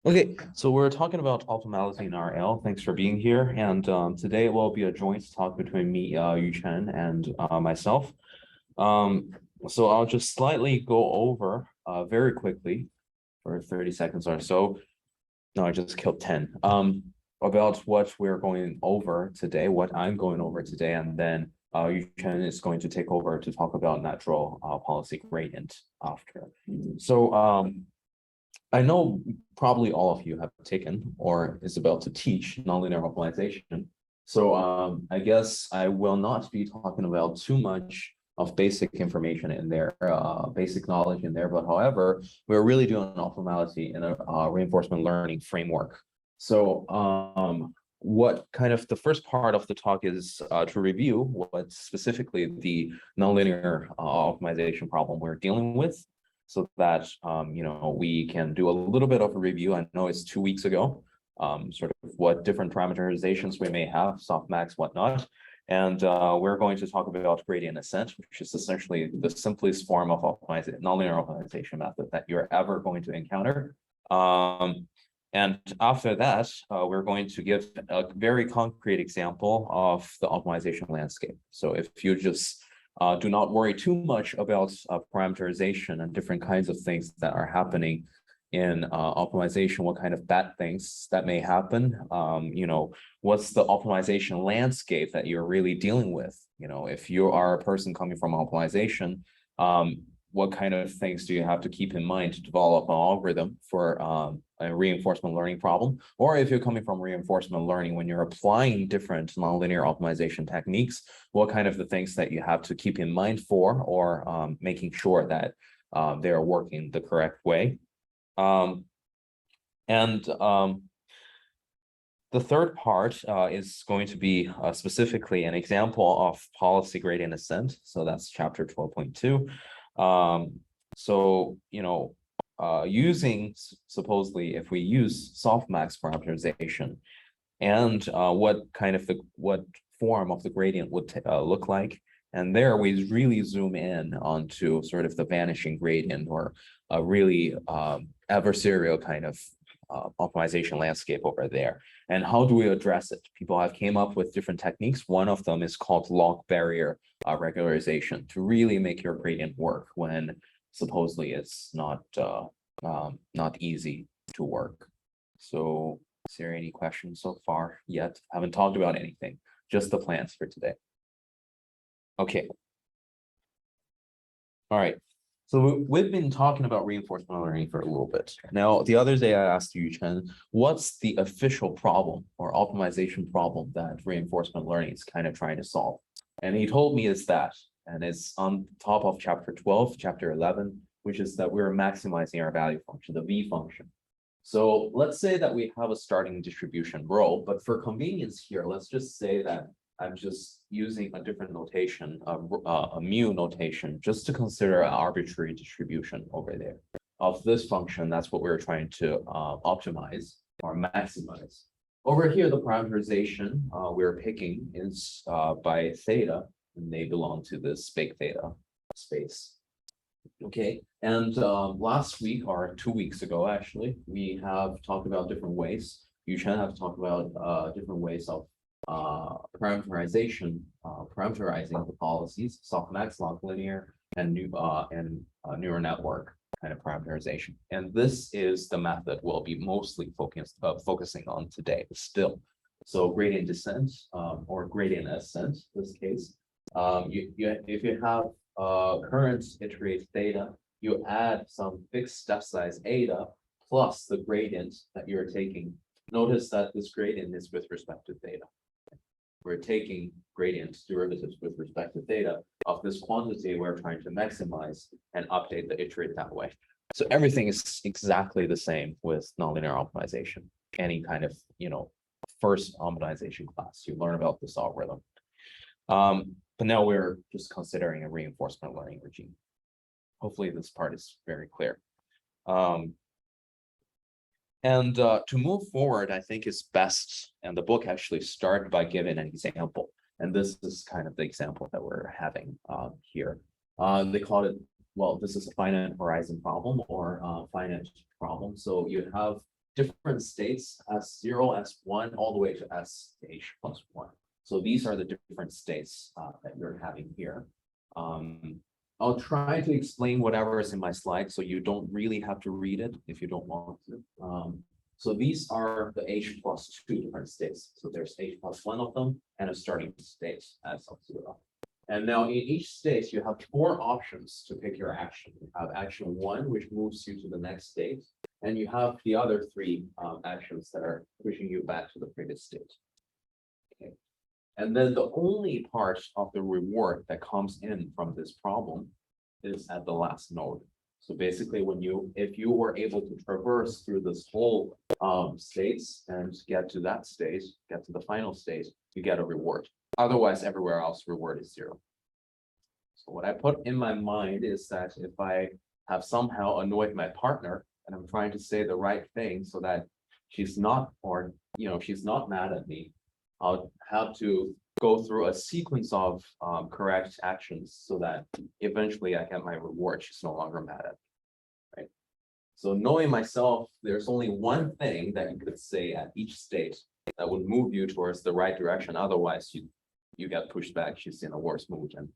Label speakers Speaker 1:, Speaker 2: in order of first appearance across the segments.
Speaker 1: Okay, so we're talking about optimality in RL. Thanks for being here. And today will be a joint talk between me, Yu Chen, and myself. Um, so I'll just slightly go over very quickly for 30 seconds or so. No, I just killed 10. About what we're going over today, what I'm going over today, and then Yu Chen is going to take over to talk about natural policy gradient after. So I know probably all of you have taken or is about to teach nonlinear optimization. So I guess I will not be talking about too much of basic information in there, basic knowledge in there. But however, we're really doing optimality in a reinforcement learning framework. So what kind of the first part of the talk is to review what specifically the nonlinear optimization problem we're dealing with, so that we can do a little bit of a review. I know it's 2 weeks ago, sort of what different parameterizations we may have, softmax, whatnot. And we're going to talk about gradient ascent, which is essentially the simplest form of nonlinear optimization method that you're ever going to encounter. And after that, we're going to give a very concrete example of the optimization landscape. So if you just do not worry too much about parameterization and different kinds of things that are happening in optimization, what kind of bad things that may happen. What's the optimization landscape that you're really dealing with? If you are a person coming from optimization, what kind of things do you have to keep in mind to develop an algorithm for a reinforcement learning problem? Or if you're coming from reinforcement learning, when you're applying different nonlinear optimization techniques, what kind of the things that you have to keep in mind for, or making sure that they are working the correct way. The third part is going to be specifically an example of policy gradient ascent. So that's chapter 12.2. Using supposedly, if we use softmax parameterization, and what form of the gradient would look like. And there we really zoom in onto sort of the vanishing gradient, or a really adversarial kind of optimization landscape over there. And how do we address it? People have came up with different techniques. One of them is called log barrier regularization, to really make your gradient work when supposedly it's not easy to work. So is there any questions so far yet? Haven't talked about anything, just the plans for today. Okay. All right. So we've been talking about reinforcement learning for a little bit. Now, the other day I asked Yu Chen, what's the official problem or optimization problem that reinforcement learning is kind of trying to solve? And he told me it's that, and it's on top of chapter 12, chapter 11, which is that we're maximizing our value function, the V function. So let's say that we have a starting distribution rho, but for convenience here, let's just say that I'm just using a different notation, a mu notation, just to consider an arbitrary distribution over there of this function. That's what we're trying to optimize or maximize. Over here, the parameterization we're picking is by theta, and they belong to this big theta space. Okay, and last week or 2 weeks ago, actually, we have talked about different ways. You should have talked about different ways of parameterizing the policies, softmax, log linear, and neural network kind of parameterization. And this is the method we'll be mostly focusing on today still. So gradient descent or gradient ascent, in this case, if you have current iterate theta, you add some fixed step size eta plus the gradient that you're taking. Notice that this gradient is with respect to theta. We're taking gradient derivatives with respect to theta of this quantity we're trying to maximize and update the iterate that way. So everything is exactly the same with nonlinear optimization. Any kind of, first optimization class, you learn about this algorithm. But now we're just considering a reinforcement learning regime. Hopefully this part is very clear. And to move forward, I think it's best, and the book actually started by giving an example. And this is kind of the example that we're having here. They call it, well, this is a finite horizon problem or finite problem. So you have different states S0, S1, all the way to SH plus 1. So these are the different states that you're having here. I'll try to explain whatever is in my slide, so you don't really have to read it if you don't want to. So these are the H plus 2 different states. So there's H plus 1 of them and a starting state as of 0. And now in each state, you have 4 options to pick your action. You have action 1, which moves you to the next state. And you have the other 3 actions that are pushing you back to the previous state. Okay. And then the only part of the reward that comes in from this problem is at the last node. So basically, if you were able to traverse through this whole states and get to that state, get to the final state, you get a reward. Otherwise, everywhere else, reward is 0. So what I put in my mind is that if I have somehow annoyed my partner and I'm trying to say the right thing so that she's not, or she's not mad at me, I'll have to go through a sequence of correct actions so that eventually I get my reward. She's no longer mad at me, right? So knowing myself, there's only one thing that you could say at each state that would move you towards the right direction. Otherwise, you get pushed back. She's in a worse mood and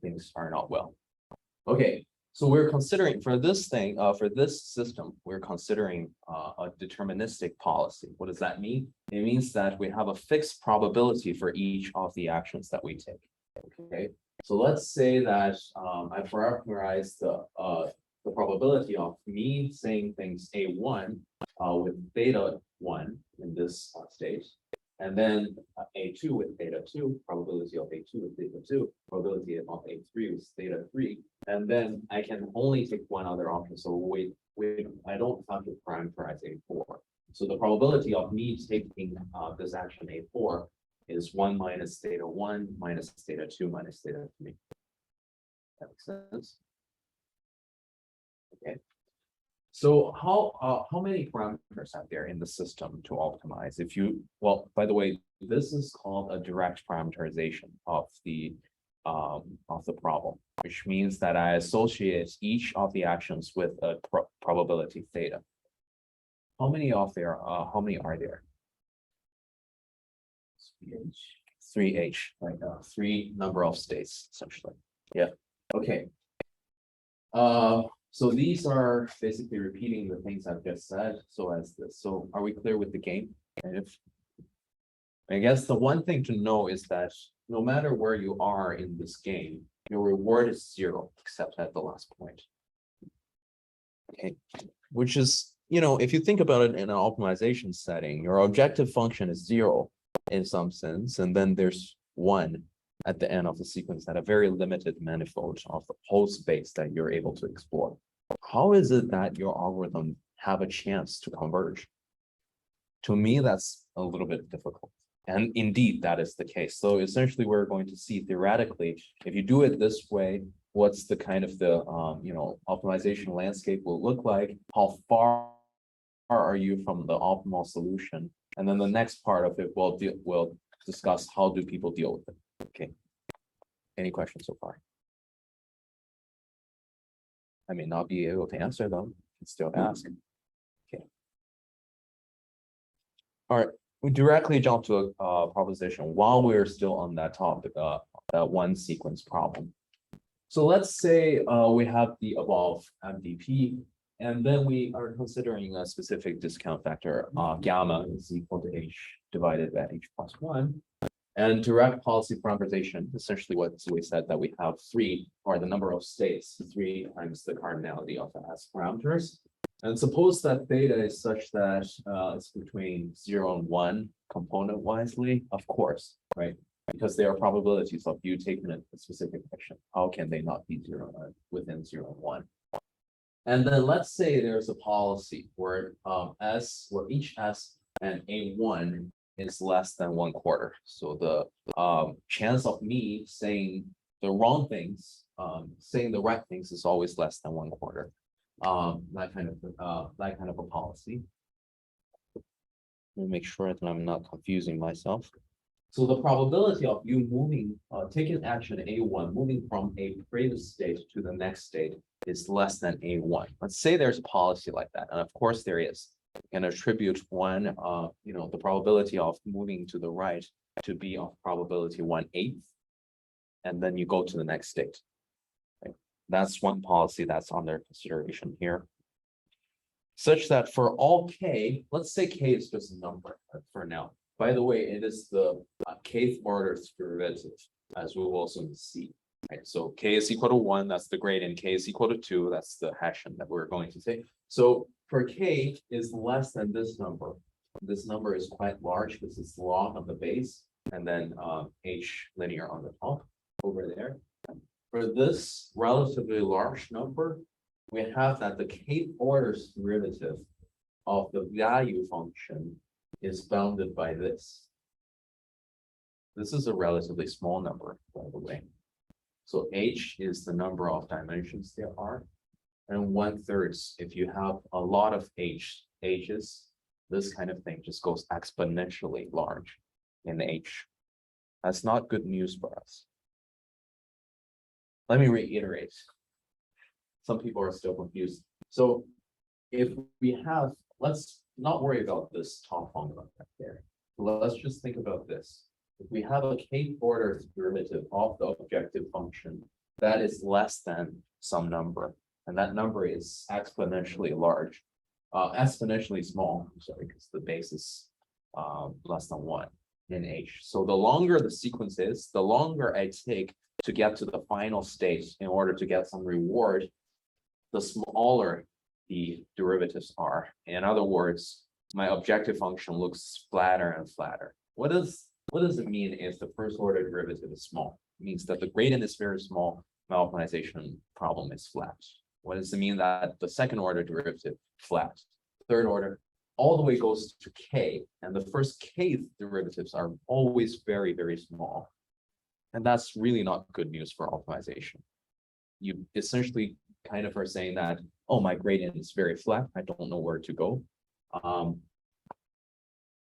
Speaker 1: things are not well. Okay. So we're considering for this system, we're considering a deterministic policy. What does that mean? It means that we have a fixed probability for each of the actions that we take. Okay, so let's say that I parameterize the probability of me saying things A1 with beta 1 in this state, and then A2 with beta 2, probability of A2 with beta 2, probability of A3 with theta 3, and then I can only take one other option. So wait, I don't have to parameterize A4. So the probability of me taking this action A4 is 1 minus theta 1 minus theta 2 minus theta 3. That makes sense? Okay. So how many parameters are there in the system to optimize? By the way, this is called a direct parameterization of the problem, which means that I associate each of the actions with a probability theta. How many are there? 3H, like 3 number of states, essentially. Yeah. Okay. So these are basically repeating the things I've just said. So are we clear with the game? I guess the one thing to know is that no matter where you are in this game, your reward is 0, except at the last point. Okay, which is, if you think about it in an optimization setting, your objective function is 0 in some sense, and then there's 1 at the end of the sequence at a very limited manifold of the whole space that you're able to explore. How is it that your algorithm have a chance to converge? To me, that's a little bit difficult. And indeed, that is the case. So essentially, we're going to see theoretically, if you do it this way, what's the kind of the optimization landscape will look like? How far are you from the optimal solution? And then the next part of it will discuss how do people deal with it. Okay. Any questions so far? I may not be able to answer them. You can still ask. Okay. All right. We directly jump to a proposition while we're still on that topic, that one sequence problem. So let's say we have the above MDP, and then we are considering a specific discount factor. Gamma is equal to H divided by H plus 1. And direct policy parameterization, essentially what we said, that we have 3, or the number of states, 3 times the cardinality of the S parameters. And suppose that theta is such that it's between 0 and 1 component wisely, of course, right? Because there are probabilities of you taking a specific action. How can they not be 0 within 0 and 1? And then let's say there's a policy where each S and A1 is less than 1/4. So the chance of me saying the wrong things, saying the right things is always less than 1/4. That kind of a policy. Let me make sure that I'm not confusing myself. So the probability of you moving, taking action A1, moving from a previous state to the next state is less than A1. Let's say there's a policy like that, and of course there is. can attribute one, the probability of moving to the right to be of probability 1/8, and then you go to the next state. Right? That's one policy that's under consideration here. Such that for all k, let's say k is just a number for now. By the way, it is the kth order derivative, as we will also see. Right, so k is equal to 1, that's the gradient. K is equal to 2, that's the Hessian that we're going to say. So for k is less than this number. This number is quite large because it's log of the base, and then h linear on the top over there. For this relatively large number, we have that the kth order derivative of the value function is bounded by this. This is a relatively small number, by the way. So h is the number of dimensions there are. And 1/3, if you have a lot of h's, this kind of thing just goes exponentially large in h. That's not good news for us. Let me reiterate. Some people are still confused. So if we have, let's not worry about this top formula right there. Let's just think about this. If we have a kth order derivative of the objective function that is less than some number, and that number is exponentially large, exponentially small, I'm sorry, because the base is less than 1 in h. So the longer the sequence is, the longer I take to get to the final state in order to get some reward, the smaller the derivatives are. In other words, my objective function looks flatter and flatter. What does it mean if the first order derivative is small? It means that the gradient is very small, my optimization problem is flat. What does it mean that the second order derivative flat? Third order all the way goes to k, and the first kth derivatives are always very, very small. And that's really not good news for optimization. You essentially kind of are saying that, oh, my gradient is very flat, I don't know where to go.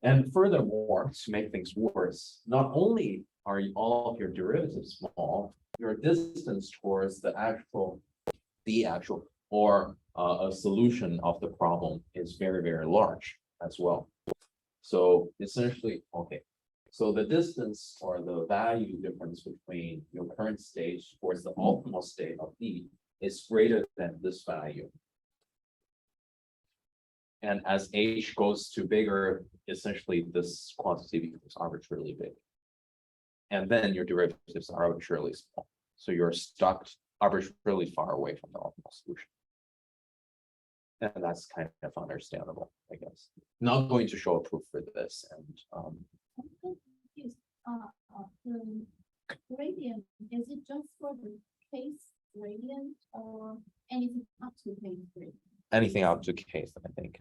Speaker 1: And furthermore, to make things worse, not only are all of your derivatives small, your distance towards the actual or a solution of the problem is very, very large as well. So essentially, okay, so the distance or the value difference between your current state towards the optimal state of D is greater than this value. And as h goes to bigger, essentially this quantity becomes arbitrarily big. And then your derivatives are arbitrarily small. So you're stuck arbitrarily far away from the optimal solution. And that's kind of understandable, I guess. Not going to show a proof for this. And
Speaker 2: the gradient, is it just for the case gradient or anything up to case gradient?
Speaker 1: Anything up to case, I think.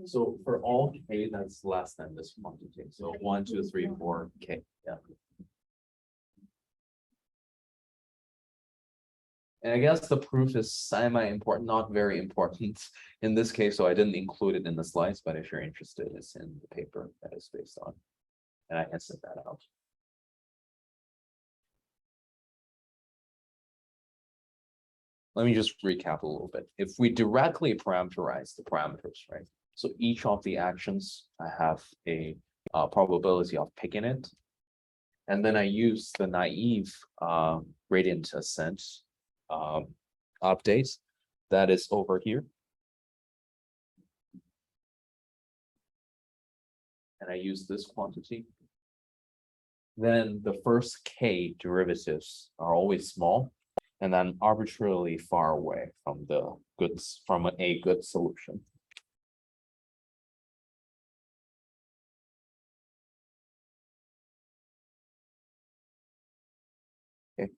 Speaker 1: So for all k, that's less than this quantity. So 1, 2, 3, 4 k. Yeah. And I guess the proof is semi-important, not very important in this case. So I didn't include it in the slides, but if you're interested, it's in the paper that is based on, and I can send that out. Let me just recap a little bit. If we directly parameterize the parameters, right? So each of the actions, I have a probability of picking it. And then I use the naive gradient ascent updates that is over here. And I use this quantity. Then the first k derivatives are always small, and then arbitrarily far away from the goods, from a good solution. Okay.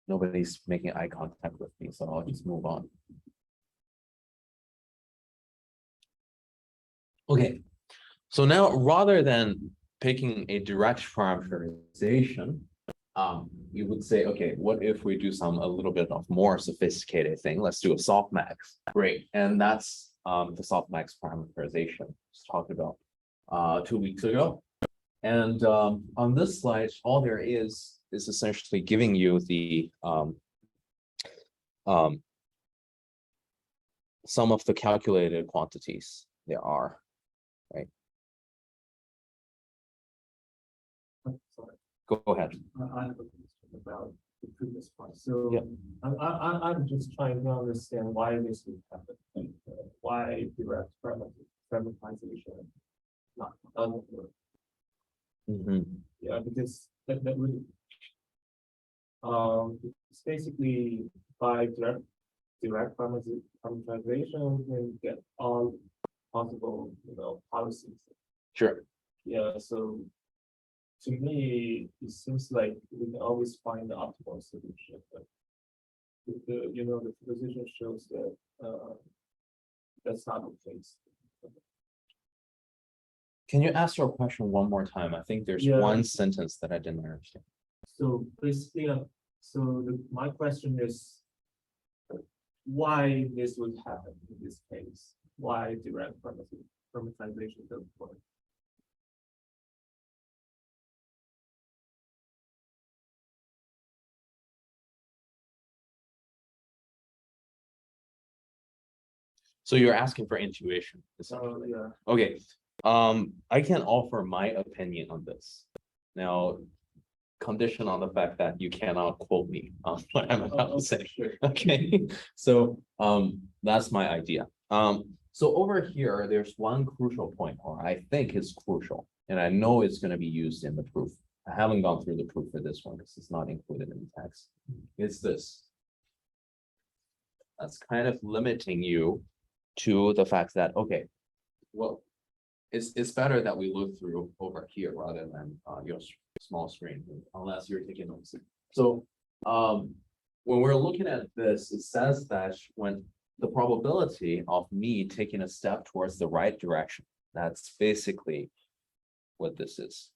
Speaker 1: Nobody's making eye contact with me, so I'll just move on. Okay, so now rather than picking a direct parameterization, you would say, okay, what if we do a little bit of more sophisticated thing? Let's do a softmax. Great, and that's the softmax parameterization just talked about 2 weeks ago. And on this slide, all there is is essentially giving you the some of the calculated quantities there are, right?
Speaker 3: Sorry,
Speaker 1: Go ahead.
Speaker 3: I have a question about the previous one. So
Speaker 1: Yeah.
Speaker 3: I'm just trying to understand why this would happen. Why direct parameterization not doesn't work. Yeah, because that would it's basically by direct parameterization we can get all possible, policies.
Speaker 1: Sure.
Speaker 3: Yeah, so to me, it seems like we can always find the optimal solution, but the proposition shows that that's not the case.
Speaker 1: Can you ask your question one more time? I think there's
Speaker 3: Yeah.
Speaker 1: one sentence that I didn't understand.
Speaker 3: So basically, my question is why this would happen in this case? Why direct parameterization doesn't work?
Speaker 1: So you're asking for intuition.
Speaker 3: So yeah,
Speaker 1: Okay, I can offer my opinion on this. Now, condition on the fact that you cannot quote me on what I'm about to say.
Speaker 3: sure.
Speaker 1: Okay, so that's my idea. So over here, there's one crucial point, or I think is crucial, and I know it's going to be used in the proof. I haven't gone through the proof for this one because it's not included in the text. It's this. That's kind of limiting you to the fact that, okay, well, it's better that we look through over here rather than your small screen, unless you're taking notes. So when we're looking at this, it says that when the probability of me taking a step towards the right direction, that's basically what this is.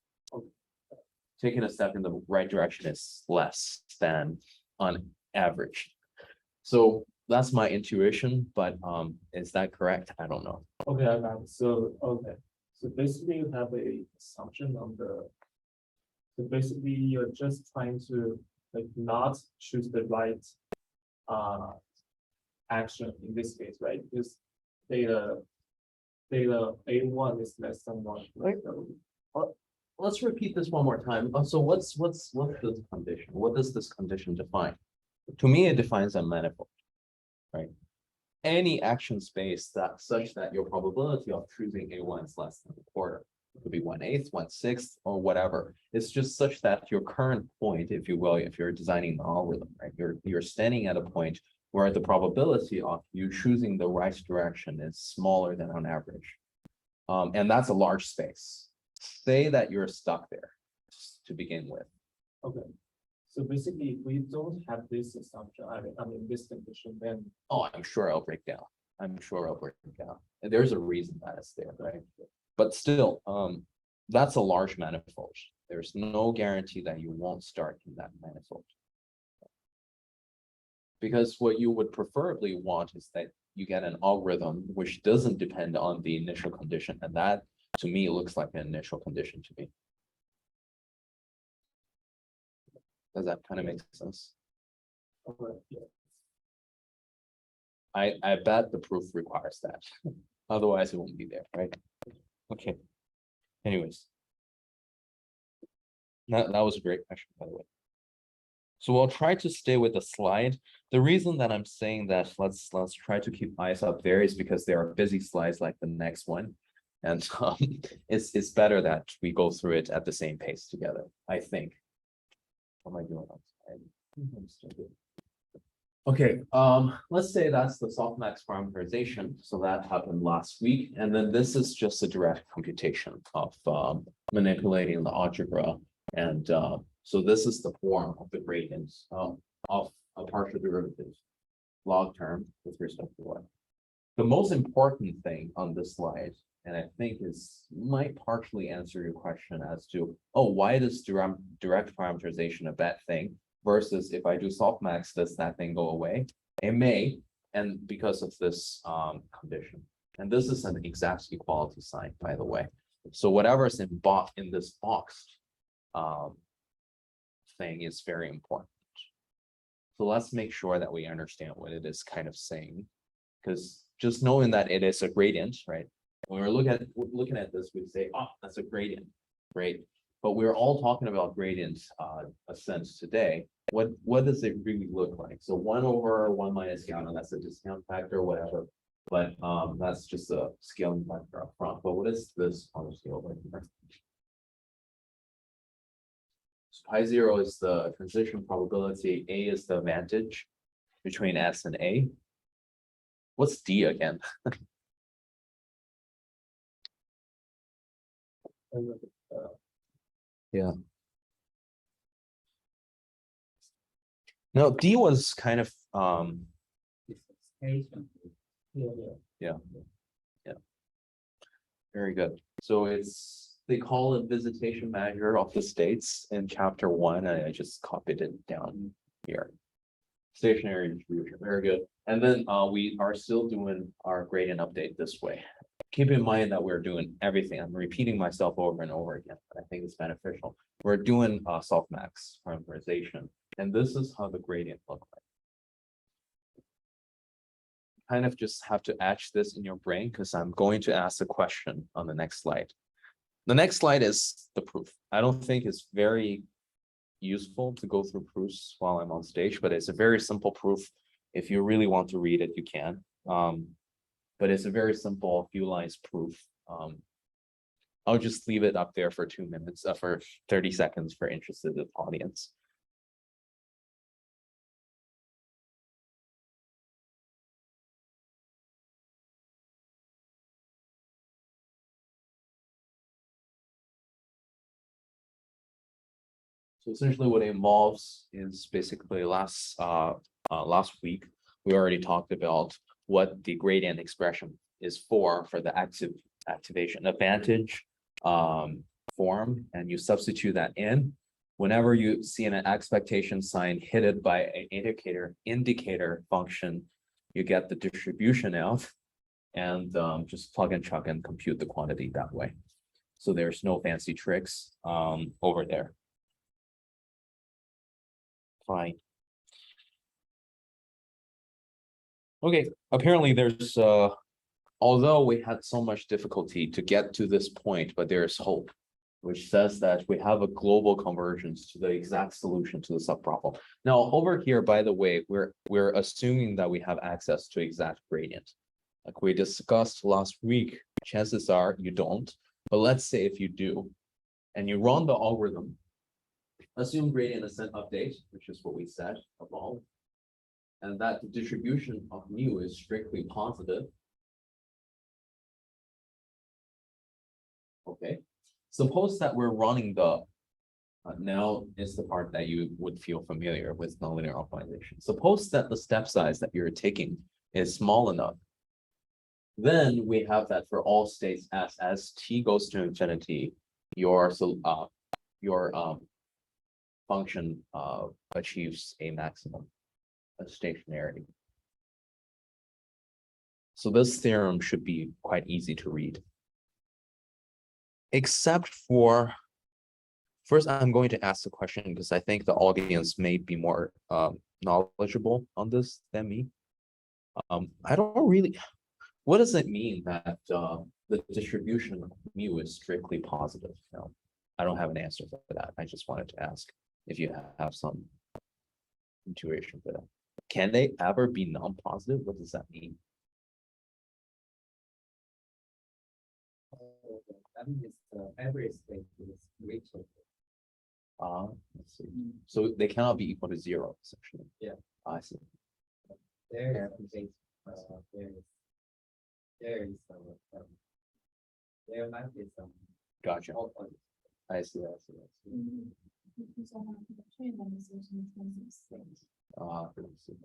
Speaker 1: Taking a step in the right direction is less than on average. So that's my intuition, but is that correct? I don't know.
Speaker 3: Okay, I got it. So basically you have a assumption on so basically you're just trying to like not choose the right action in this case, right? Because data A1 is less than 1.
Speaker 1: Right. Let's repeat this one more time. So what's this condition? What does this condition define? To me, it defines a manifold, right? Any action space that such that your probability of choosing A1 is less than a quarter. It could be 1/8, 1/6, or whatever. It's just such that your current point, if you will, if you're designing the algorithm, right? You're standing at a point where the probability of you choosing the right direction is smaller than on average. And that's a large space. Say that you're stuck there to begin with.
Speaker 3: Okay. So basically, if we don't have this assumption, I mean this condition, then
Speaker 1: Oh, I'm sure I'll break down. I'm sure I'll break down. And there's a reason that it's there, right? But still, that's a large manifold. There's no guarantee that you won't start in that manifold. Because what you would preferably want is that you get an algorithm which doesn't depend on the initial condition. And that, to me, looks like an initial condition to me. Does that kind of make sense?
Speaker 3: okay, yeah.
Speaker 1: I bet the proof requires that. Otherwise, it won't be there, right? Okay. Anyways. That was a great question, by the way. So we'll try to stay with the slide. The reason that I'm saying that let's try to keep eyes up there is because there are busy slides like the next one. And it's better that we go through it at the same pace together, I think. What am I doing? I'm still good. Okay, let's say that's the softmax parameterization. So that happened last week. And then this is just a direct computation of manipulating the algebra. And so this is the form of the gradient of a partial derivative log term with respect to y. The most important thing on this slide, and I think might partially answer your question as to, oh, why does direct parameterization a bad thing? Versus if I do softmax, does that thing go away? It may, and because of this condition. And this is an exact equality sign, by the way. So whatever's in this box thing is very important. So let's make sure that we understand what it is kind of saying. Because just knowing that it is a gradient, right? When we're looking at this, we say, oh, that's a gradient, right? But we're all talking about gradients ascents today. What does it really look like? So 1/1 minus gamma, that's a discount factor, whatever. But that's just a scaling factor up front. But what is this on the scale right here? So pi 0 is the transition probability, A is the advantage between S and A. What's D again? Yeah. No, D was kind of
Speaker 3: Yeah.
Speaker 1: very good. So they call it visitation measure of the states in chapter 1. I just copied it down here. Stationary distribution, very good. And then we are still doing our gradient update this way. Keep in mind that we're doing everything. I'm repeating myself over and over again, but I think it's beneficial. We're doing softmax parameterization, and this is how the gradient look like. Kind of just have to etch this in your brain because I'm going to ask a question on the next slide. The next slide is the proof. I don't think it's very useful to go through proofs while I'm on stage, but it's a very simple proof. If you really want to read it, you can. But it's a very simple few lines proof. I'll just leave it up there for 2 minutes, for 30 seconds for interested audience. So essentially what it involves is basically last week, we already talked about what the gradient expression is for the activation advantage form, and you substitute that in. Whenever you see an expectation sign hit by an indicator function, you get the distribution of, and just plug and chug and compute the quantity that way. So there's no fancy tricks over there. Fine. Okay, apparently there's although we had so much difficulty to get to this point, but there's hope, which says that we have a global convergence to the exact solution to the subproblem. Now over here, by the way, we're assuming that we have access to exact gradient. Like we discussed last week, chances are you don't, but let's say if you do, and you run the algorithm, assume gradient ascent update, which is what we said above, and that the distribution of mu is strictly positive. Okay, suppose that we're running the, now is the part that you would feel familiar with nonlinear optimization. Suppose that the step size that you're taking is small enough. Then we have that for all states as t goes to infinity, your function achieves a maximum of stationarity. So this theorem should be quite easy to read. Except for, first I'm going to ask the question because I think the audience may be more knowledgeable on this than me. I don't really, what does it mean that the distribution of mu is strictly positive? No, I don't have an answer for that. I just wanted to ask if you have some intuition for that. Can they ever be non-positive? What does that mean?
Speaker 4: That means every state is reachable.
Speaker 1: Let's see. So they cannot be equal to 0, essentially.
Speaker 4: Yeah.
Speaker 1: I see.
Speaker 4: There is some, there might be some.
Speaker 1: Gotcha.
Speaker 4: all points.
Speaker 1: I see.
Speaker 2: Because I have the train that is also in terms of space.
Speaker 1: I see.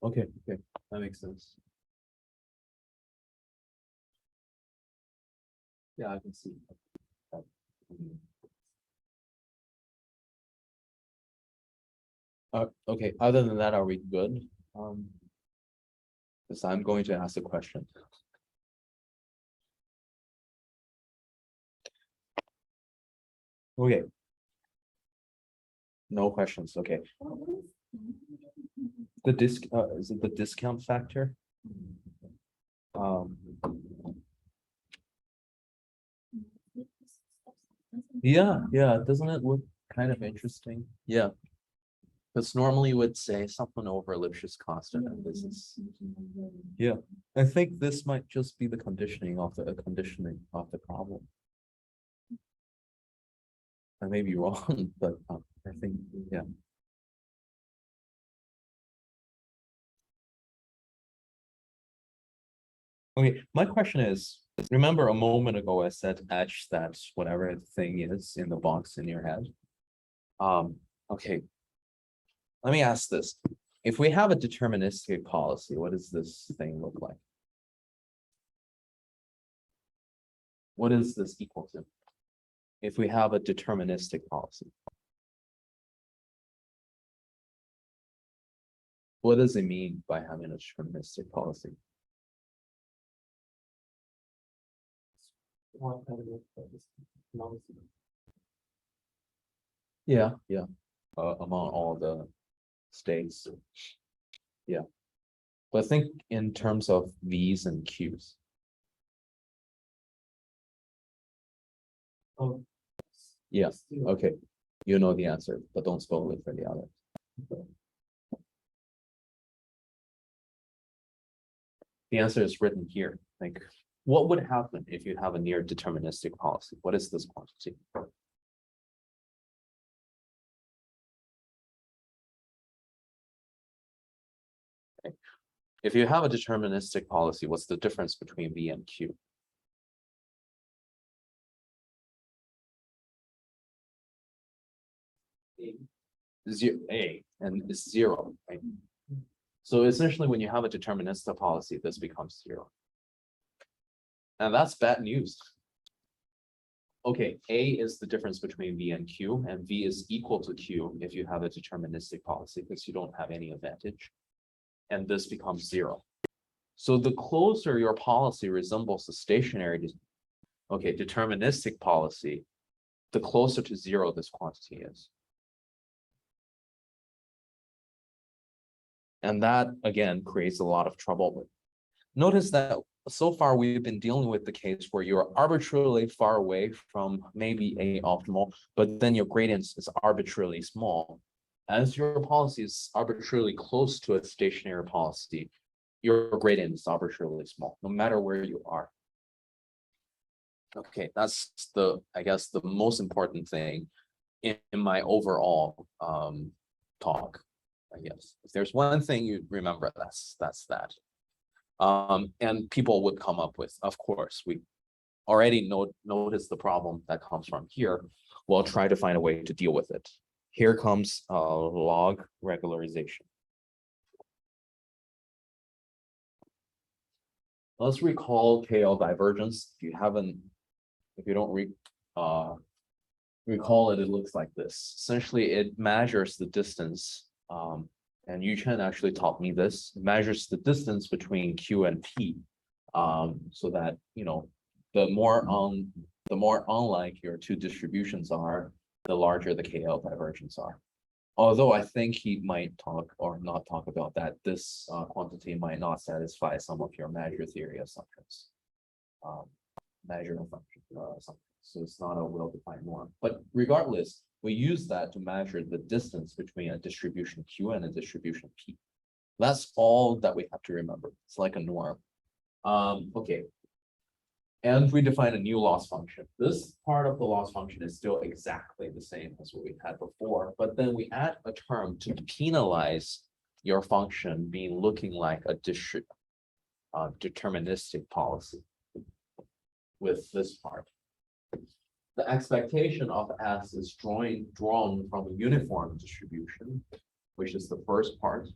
Speaker 1: Okay, that makes sense. Yeah, I can see. Okay, other than that, are we good? Because I'm going to ask a question. Okay, No questions, okay.
Speaker 2: What is-
Speaker 1: The is it the discount factor? Um, yeah, doesn't it look kind of interesting? Yeah. Because normally would say something over Lipschitz constant, and this is, yeah, I think this might just be the conditioning of the problem. I may be wrong, but I think, yeah. Okay, my question is, remember a moment ago I said etch that whatever thing is in the box in your head? Okay. Let me ask this. If we have a deterministic policy, what does this thing look like? What is this equal to? If we have a deterministic policy. What does it mean by having a deterministic policy?
Speaker 3: One element that is non-zero.
Speaker 1: Yeah. Among all the states. Yeah. But think in terms of V's and Q's.
Speaker 3: Oh,
Speaker 1: Yeah,
Speaker 3: still,
Speaker 1: okay. You know the answer, but don't spoil it for the other. The answer is written here. Like, what would happen if you have a near deterministic policy? What is this quantity? Okay. If you have a deterministic policy, what's the difference between V and Q? A and it's zero, right? So essentially, when you have a deterministic policy, this becomes zero. And that's bad news. Okay, A is the difference between V and Q, and V is equal to Q if you have a deterministic policy, because you don't have any advantage. And this becomes zero. So the closer your policy resembles a stationary, okay, deterministic policy, the closer to zero this quantity is. And that, again, creates a lot of trouble. Notice that so far we've been dealing with the case where you're arbitrarily far away from maybe a optimal, but then your gradient is arbitrarily small. As your policy is arbitrarily close to a stationary policy, your gradient is arbitrarily small, no matter where you are. Okay, that's I guess, the most important thing in my overall talk. I guess if there's one thing you remember, that's that. And people would come up with, of course, we already notice the problem that comes from here. We'll try to find a way to deal with it. Here comes log regularization. Let's recall KL divergence. If you don't recall it, it looks like this. Essentially, it measures the distance. And Yu-Chen actually taught me this. It measures the distance between Q and P. So that, the more unlike your two distributions are, the larger the KL divergence are. Although I think he might talk or not talk about that, this quantity might not satisfy some of your measure theory assumptions. Measure assumptions. So it's not a well-defined norm. But regardless, we use that to measure the distance between a distribution Q and a distribution P. That's all that we have to remember. It's like a norm. Okay. And we define a new loss function. This part of the loss function is still exactly the same as what we had before, but then we add a term to penalize your function being looking like a deterministic policy with this part. The expectation of S is drawn from a uniform distribution, which is the first part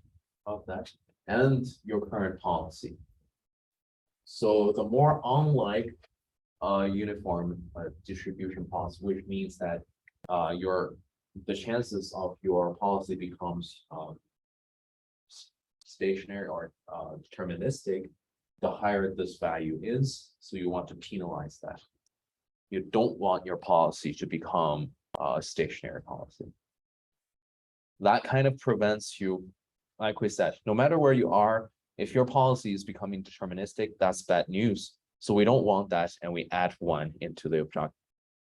Speaker 1: of that, and your current policy. So the more unlike uniform distribution policy, which means that the chances of your policy becomes stationary or deterministic, the higher this value is. So you want to penalize that. You don't want your policy to become a stationary policy. That kind of prevents you, like we said, no matter where you are, if your policy is becoming deterministic, that's bad news. So we don't want that, and we add one into the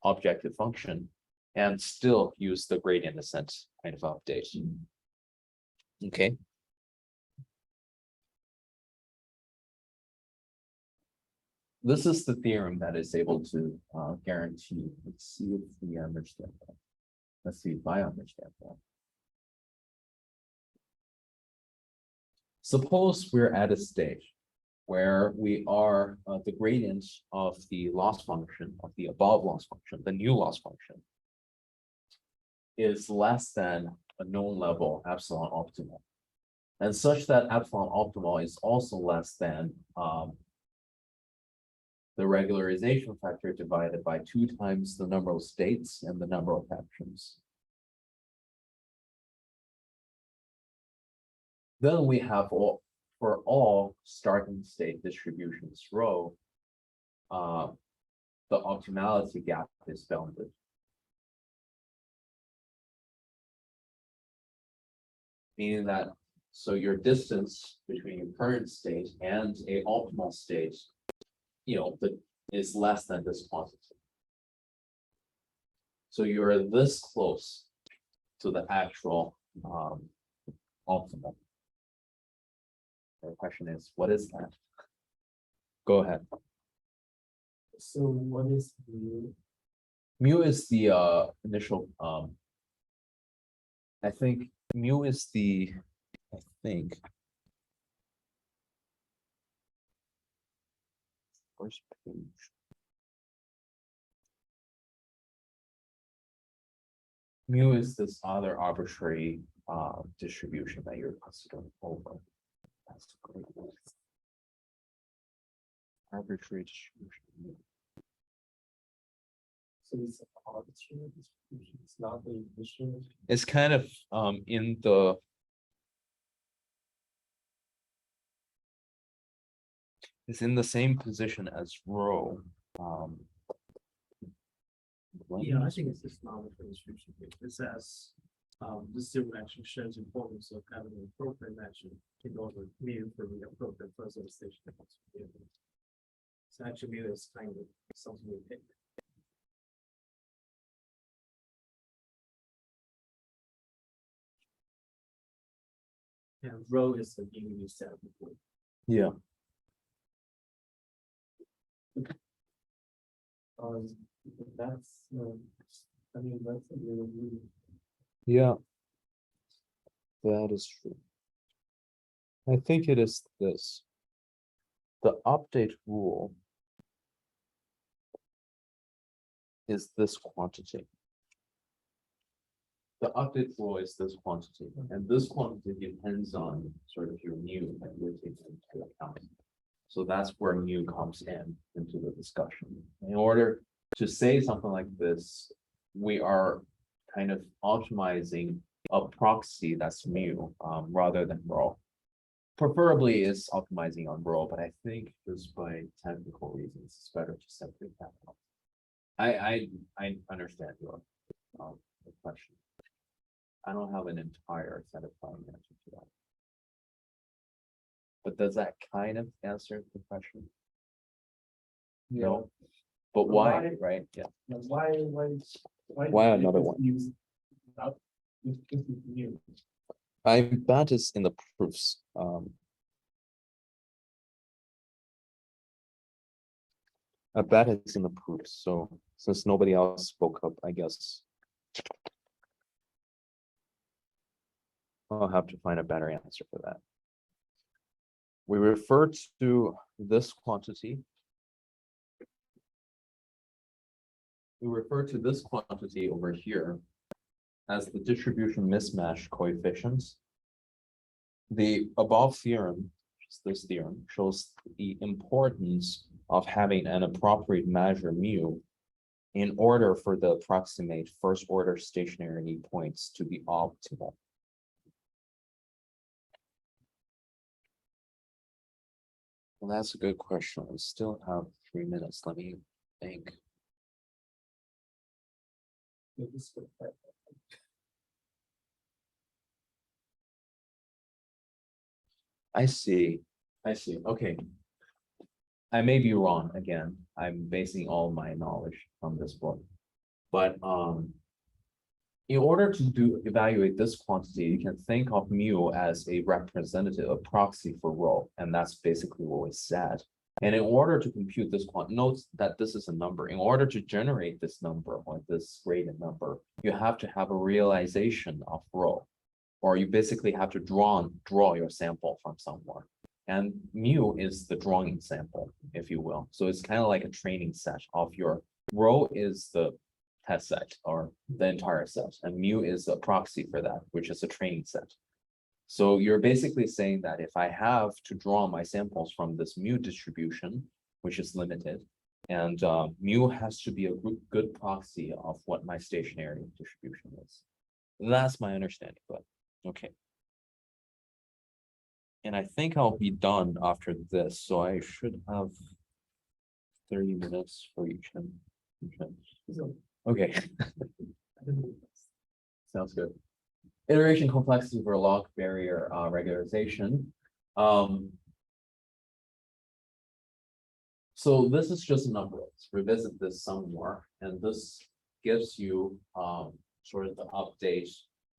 Speaker 1: objective function and still use the gradient descent kind of update. Okay. This is the theorem that is able to guarantee. Let's see if we understand that. Let's see if I understand that. Suppose we're at a stage where we are the gradient of the loss function, of the above loss function, the new loss function, is less than a known level epsilon optimal. And such that epsilon optimal is also less than the regularization factor divided by 2 times the number of states and the number of actions. Then we have for all starting state distributions rho, the optimality gap is bounded. Meaning that, so your distance between your current state and a optimal state, is less than this quantity. So you're this close to the actual optimal. The question is, what is that? Go ahead.
Speaker 3: So what is the
Speaker 1: Mu is the initial I think mu is the first page. Mu is this other arbitrary distribution that you're considering over. That's a great word. Arbitrary distribution.
Speaker 3: so it's arbitrary distribution, it's not the initial.
Speaker 1: It's kind of in the it's in the same position as rho.
Speaker 5: Yeah, I think it's just not a distribution. It says, this zero action shows importance of having an appropriate action in order mu for the appropriate personalization. So actually mu is kind of something we pick. And rho is the mu you said before.
Speaker 1: Yeah.
Speaker 3: That's I mean that's a little weird.
Speaker 1: Yeah. That is true. I think it is this. The update rule is this quantity. The update rule is this quantity, and this quantity depends on sort of your mu that you're taking into account. So that's where mu comes into the discussion. In order to say something like this, we are kind of optimizing a proxy that's mu rather than rho. Preferably is optimizing on rho, but I think just by technical reasons, it's better to separate that out. I understand your question. I don't have an entire satisfying answer to that. But does that kind of answer the question? No. But why, right? Yeah.
Speaker 3: Now,
Speaker 1: Why
Speaker 3: do
Speaker 1: another
Speaker 3: you
Speaker 1: one?
Speaker 3: use that? This is new.
Speaker 1: I bet it's in the proofs. I bet it's in the proofs. So since nobody else spoke up, I guess I'll have to find a better answer for that. We refer to this quantity. We refer to this quantity over here as the distribution mismatch coefficients. The above theorem, this theorem, shows the importance of having an appropriate measure mu in order for the approximate first order stationarity points to be optimal. Well, that's a good question. We still have 3 minutes. Let me think.
Speaker 3: So this is
Speaker 1: I see. Okay. I may be wrong again. I'm basing all my knowledge from this book. But in order to evaluate this quantity, you can think of mu as a representative, a proxy for rho, and that's basically what we said. And in order to compute this note that this is a number. In order to generate this number or this gradient number, you have to have a realization of rho, or you basically have to draw your sample from somewhere. And mu is the drawing sample, if you will. So it's kind of like a training set of your rho is the test set or the entire set, and mu is a proxy for that, which is a training set. So you're basically saying that if I have to draw my samples from this mu distribution, which is limited, and mu has to be a good proxy of what my stationary distribution is. That's my understanding, but okay. And I think I'll be done after this, so I should have 30 minutes for each. Okay. Sounds good. Iteration complexity for log barrier regularization. So this is just a number. Let's revisit this some more, and this gives you sort of the update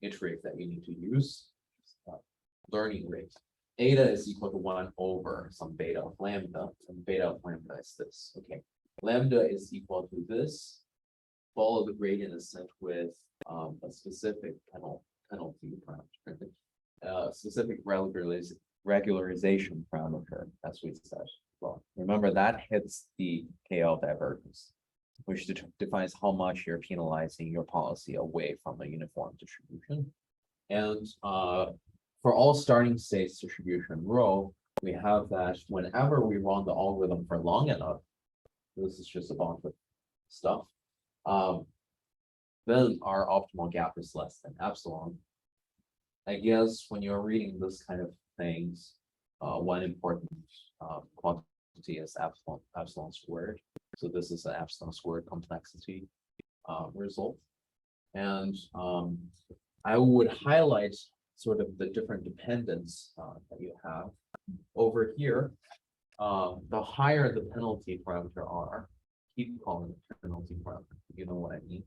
Speaker 1: iterate that you need to use. Learning rate. Eta is equal to 1 over some beta of lambda, and beta of lambda is this. Okay, lambda is equal to this. Follow the gradient is set with a specific penalty parameter, specific regularization parameter, as we said. Well, remember that hits the KL divergence, which defines how much you're penalizing your policy away from a uniform distribution. And for all starting states distribution rho, we have that whenever we run the algorithm for long enough, this is just a bunch of stuff, then our optimal gap is less than epsilon. I guess when you're reading this kind of things, one important quantity is epsilon squared. So this is an epsilon squared complexity result. And I would highlight sort of the different dependence that you have over here. The higher the penalty parameter R, keep calling it penalty parameter, you know what I mean.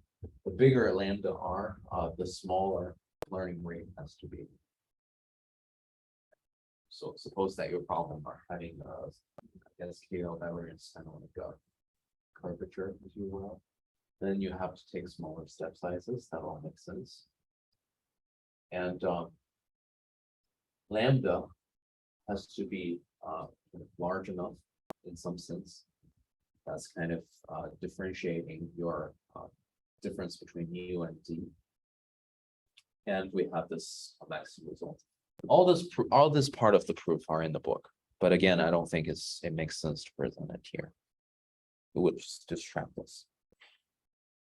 Speaker 1: The bigger lambda R, the smaller learning rate has to be. So suppose that your problem are having I guess KL divergence and like a curvature, if you will. Then you have to take smaller step sizes. That all makes sense. And lambda has to be large enough in some sense. That's kind of differentiating your difference between mu and d. And we have this complexity result. All this part of the proof are in the book, but again, I don't think it makes sense to present it here. It would just distract us.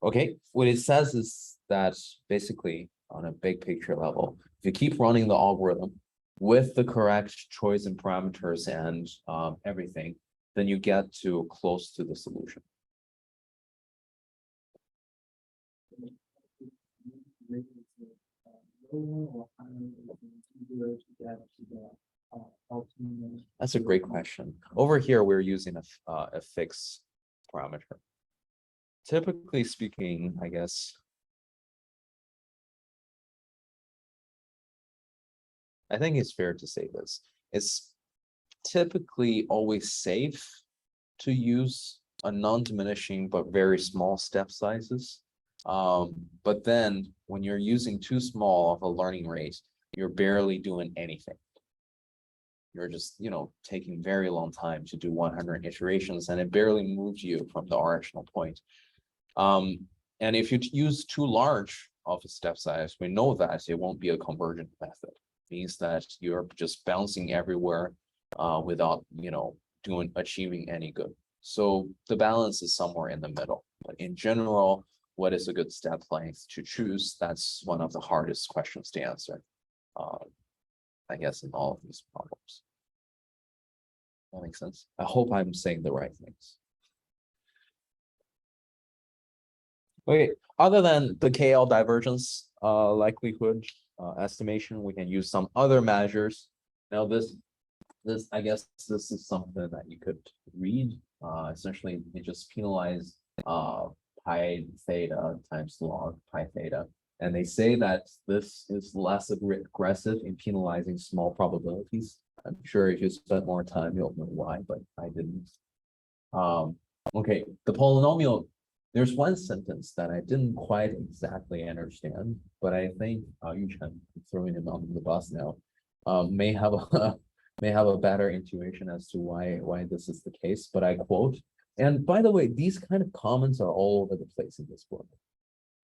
Speaker 1: Okay, what it says is that basically on a big picture level, if you keep running the algorithm with the correct choice and parameters and everything, then you get to close to the solution. That's a great question. Over here, we're using a fixed parameter. Typically speaking, I guess. I think it's fair to say this. It's typically always safe to use a non-diminishing but very small step sizes. But then when you're using too small of a learning rate, you're barely doing anything. You're just, taking very long time to do 100 iterations, and it barely moves you from the original point. And if you use too large of a step size, we know that it won't be a convergent method. It means that you're just bouncing everywhere without, achieving any good. So the balance is somewhere in the middle. But in general, what is a good step length to choose? That's one of the hardest questions to answer, I guess, in all of these problems. That makes sense. I hope I'm saying the right things. Okay, other than the KL divergence likelihood estimation, we can use some other measures. Now this this, I guess this is something that you could read. Essentially, it just penalize pi theta times log pi theta. And they say that this is less aggressive in penalizing small probabilities. I'm sure if you spent more time, you'll know why, but I didn't. Okay, the polynomial, there's one sentence that I didn't quite exactly understand, but I think Yuchen, throwing him on the bus now, may have a may have a better intuition as to why this is the case, but I quote, and by the way, these kind of comments are all over the place in this book.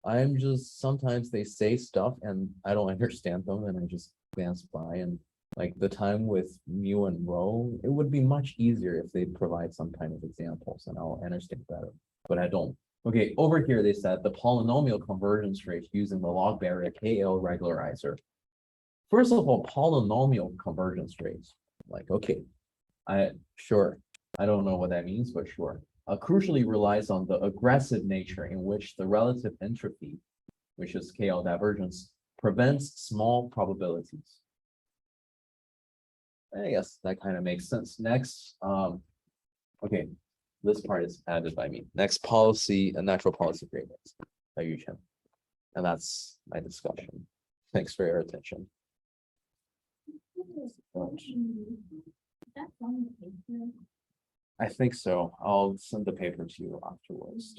Speaker 1: I'm just, sometimes they say stuff and I don't understand them and I just glance by, and like the time with mu and rho, it would be much easier if they provide some kind of examples and I'll understand better, but I don't. Okay, over here they said the polynomial convergence rate using the log barrier KL regularizer. First of all, polynomial convergence rates, like, okay, sure, I don't know what that means, but sure. Crucially relies on the aggressive nature in which the relative entropy, which is KL divergence, prevents small probabilities. I guess that kind of makes sense. Next, okay, this part is added by me. Next, policy and natural policy gradients by Yuchen. And that's my discussion. Thanks for your attention.
Speaker 2: That's on the paper.
Speaker 1: I think so. I'll send the paper to you afterwards.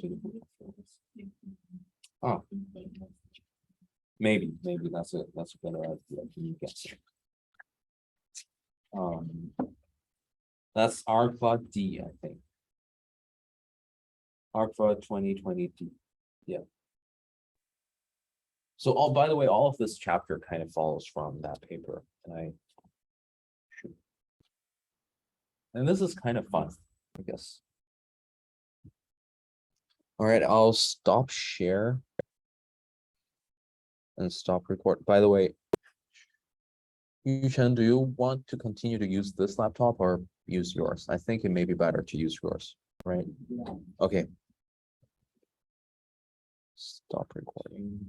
Speaker 1: Oh, maybe that's a better idea. Yes. That's ARCLA D, I think. ARCLA 2020 D. Yeah. So, oh, by the way, all of this chapter kind of follows from that paper, and this is kind of fun, I guess. All right, I'll stop share and stop record. By the way, Yuchen, do you want to continue to use this laptop or use yours? I think it may be better to use yours, right? Okay. Stop recording.